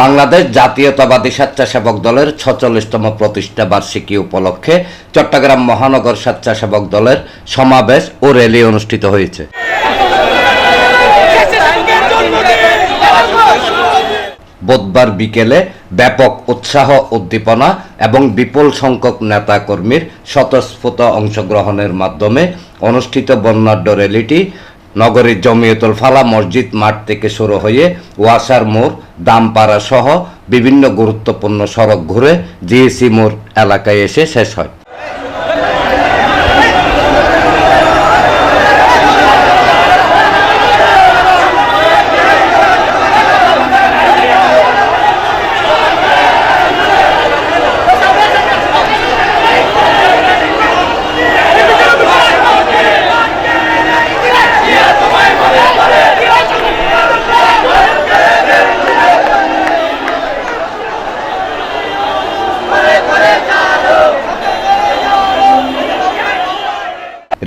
বাংলাদেশ জাতীয়তাবাদী স্বেচ্ছাসেবক দলের ৪৬তম প্রতিষ্ঠা বার্ষিকী উপলক্ষে চট্টগ্রাম মহানগর স্বেচ্ছাসেবক দলের সমাবেশ ও র্যালি অনুষ্ঠিত হয়েছে। বুধবার বিকেলে ব্যাপক উৎসাহ উদ্দীপনা এবং বিপুল সংখ্যক নেতাকর্মীর স্বতঃস্ফূর্ত অংশগ্রহণের মাধ্যমে অনুষ্ঠিত বর্ণাঢ্য র্যালিটি নগরীর জমিয়তুল ফালা মসজিদ মাঠ থেকে শুরু হয়ে ওয়াসার মোড়, দামপাড়া সহ বিভিন্ন গুরুত্বপূর্ণ সড়ক ঘুরে জিএসি মোড় এলাকায় এসে শেষ হয়।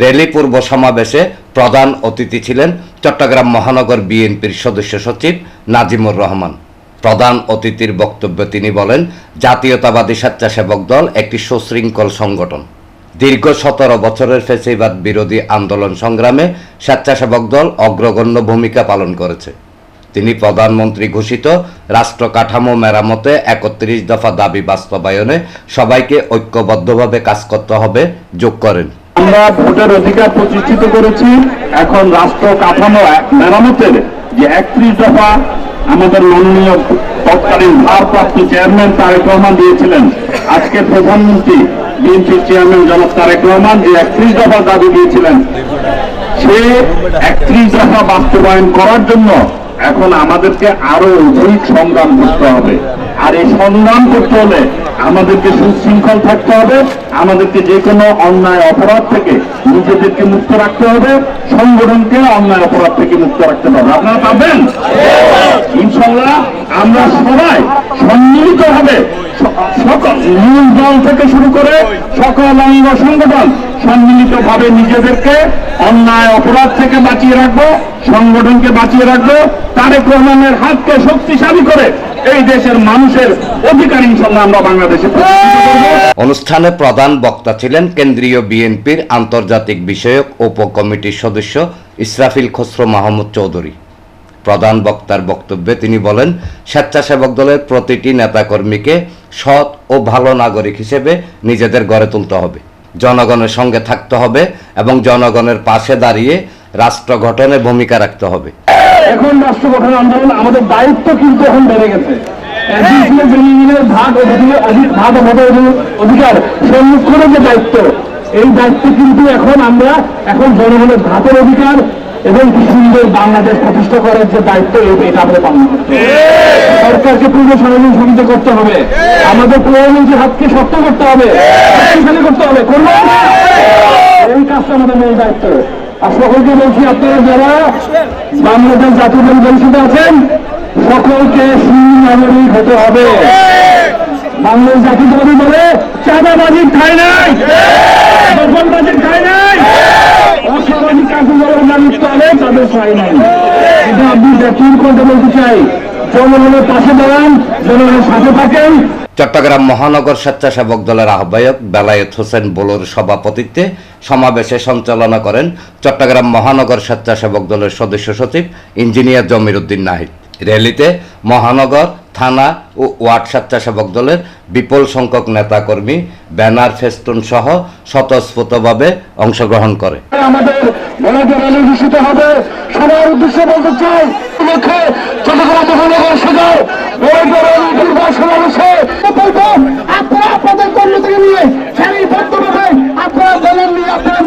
র্যালি পূর্ব সমাবেশে প্রধান অতিথি ছিলেন চট্টগ্রাম মহানগর বিএনপির সদস্য সচিব নাজিমুর রহমান। প্রধান অতিথির বক্তব্যে তিনি বলেন, জাতীয়তাবাদী স্বেচ্ছাসেবক দল একটি সুশৃঙ্খল সংগঠন। দীর্ঘ ১৭ বছরের ফ্যাসিবাদ বিরোধী আন্দোলন সংগ্রামে স্বেচ্ছাসেবক দল অগ্রগণ্য ভূমিকা পালন করেছে। তিনি প্রধানমন্ত্রী ঘোষিত রাষ্ট্র কাঠামো মেরামতে ৩১ দফা দাবি বাস্তবায়নে সবাইকে ঐক্যবদ্ধভাবে কাজ করতে হবে যোগ করেন। আমরা ভোটের অধিকার প্রতিষ্ঠিত করেছি, এখন রাষ্ট্র কাঠামো মেরামতের যে ৩১ দফা আমাদের মাননীয় তৎকালীন ভারপ্রাপ্ত চেয়ারম্যান তারেক রহমান দিয়েছিলেন, আজকে প্রধানমন্ত্রী বিএনপির চেয়ারম্যান জনাব তারেক রহমান যে ৩১ দফা দাবি দিয়েছিলেন, সে ৩১ দফা বাস্তবায়ন করার জন্য এখন আমাদেরকে আরো অধিক সংগ্রাম করতে হবে। আর এই সংগ্রাম করতে হলে আমাদেরকে সুশৃঙ্খল থাকতে হবে, আমাদেরকে যে কোনো অন্যায় অপরাধ থেকে নিজেদেরকে মুক্ত রাখতে হবে, সংগঠনকে অন্যায় অপরাধ থেকে মুক্ত রাখতে হবে। আপনারা পাবেন ইনশাআল্লাহ। আমরা সবাই সম্মিলিত হবে, সকল মূল দল থেকে শুরু করে সকল অঙ্গ সংগঠন সম্মিলিত ভাবে নিজেদেরকে অন্যায় অপরাধ থেকে বাঁচিয়ে রাখবো, সংগঠনকে বাঁচিয়ে রাখবো, তারেক রহমানের হাতকে শক্তিশালী করে এই দেশের মানুষের অধিকার ইনশাআল্লাহ আমরা বাংলাদেশে। অনুষ্ঠানে প্রধান বক্তা ছিলেন কেন্দ্রীয় বিএনপির আন্তর্জাতিক বিষয়ক উপকমিটির সদস্য ইসরাফিল খসরু মাহমুদ চৌধুরী। প্রধান বক্তার বক্তব্যে তিনি বলেন, স্বেচ্ছাসেবক দলের প্রতিটি নেতাকর্মীকে সৎ ও ভালো নাগরিক হিসেবে নিজেদের গড়ে তুলতে হবে, জনগণের সঙ্গে থাকতে হবে এবং জনগণের পাশে দাঁড়িয়ে রাষ্ট্র গঠনে ভূমিকা রাখতে হবে। এখন রাষ্ট্র গঠন আন্দোলন আমাদের দায়িত্ব কিন্তু এখন বেড়ে গেছে। অধিকার সংরক্ষণের যে দায়িত্ব, এই দায়িত্ব কিন্তু আমরা এখন জনগণের ভাতের অধিকার এবং সুন্দর বাংলাদেশ প্রতিষ্ঠা করার যে দায়িত্ব, এটা আমাদের পালন করতে হবে। সরকারকে পূর্ণ সহযোগিতা করতে হবে, আমাদের প্রধানমন্ত্রীর হাতকে শক্ত করতে হবে, শক্তিশালী করতে হবে। এই কাজটা আমাদের মূল দায়িত্ব। আর সকলকে বলছি, আপনারা যারা বাংলাদেশ জাতীয় পরিষদে আছেন, সকলকে সুনাগরিক হতে হবে। বাংলাদেশ জাতীয়তাবাদী বলে চাঁদাবাজি খায় নাই, দখলবাজি খায় নাই, অসামাজিক কার্যকলাপে লিপ্ত হলে তাদের খায় নাই। এটা আপনি জাতীয় করতে বলতে চাই, জনগণের পাশে দাঁড়ান, জনগণের সাথে থাকেন। চট্টগ্রাম মহানগর স্বেচ্ছাসেবক দলের আহ্বায়ক বেলায়েত হোসেন বুলুর সভাপতিত্বে সমাবেশে সঞ্চালনা করেন চট্টগ্রাম মহানগর স্বেচ্ছাসেবক দলের সদস্য সচিব ইঞ্জিনিয়ার জমির উদ্দিন নাহিদ। র্যালিতে মহানগর, থানা ও ওয়ার্ড স্বেচ্ছাসেবক দলের বিপুল সংখ্যক নেতাকর্মী ব্যানার, ফেস্টুন সহ স্বতঃস্ফূর্তভাবে অংশগ্রহণ করে। আমাদের র্যালি ঘোষিত হবে। সবার উদ্দেশ্যে বলতে চাই, চট্টগ্রাম মহানগর সদর সমাবেশে আপনারা আপনাদের কর্মীদের নিয়ে সারিবদ্ধভাবে আপনারা দলের নিয়ে আপনারা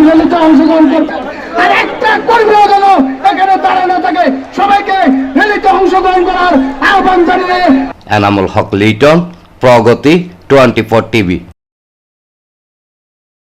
র্যালিতে অংশগ্রহণ করবেন। আর একটা কর্মীও যেন এখানে দাঁড়ানো থাকে, সবাইকে র্যালিতে অংশগ্রহণ করার আহ্বান জানিয়ে। এনামুল হক লিটন, প্রগতি 24 টিভি।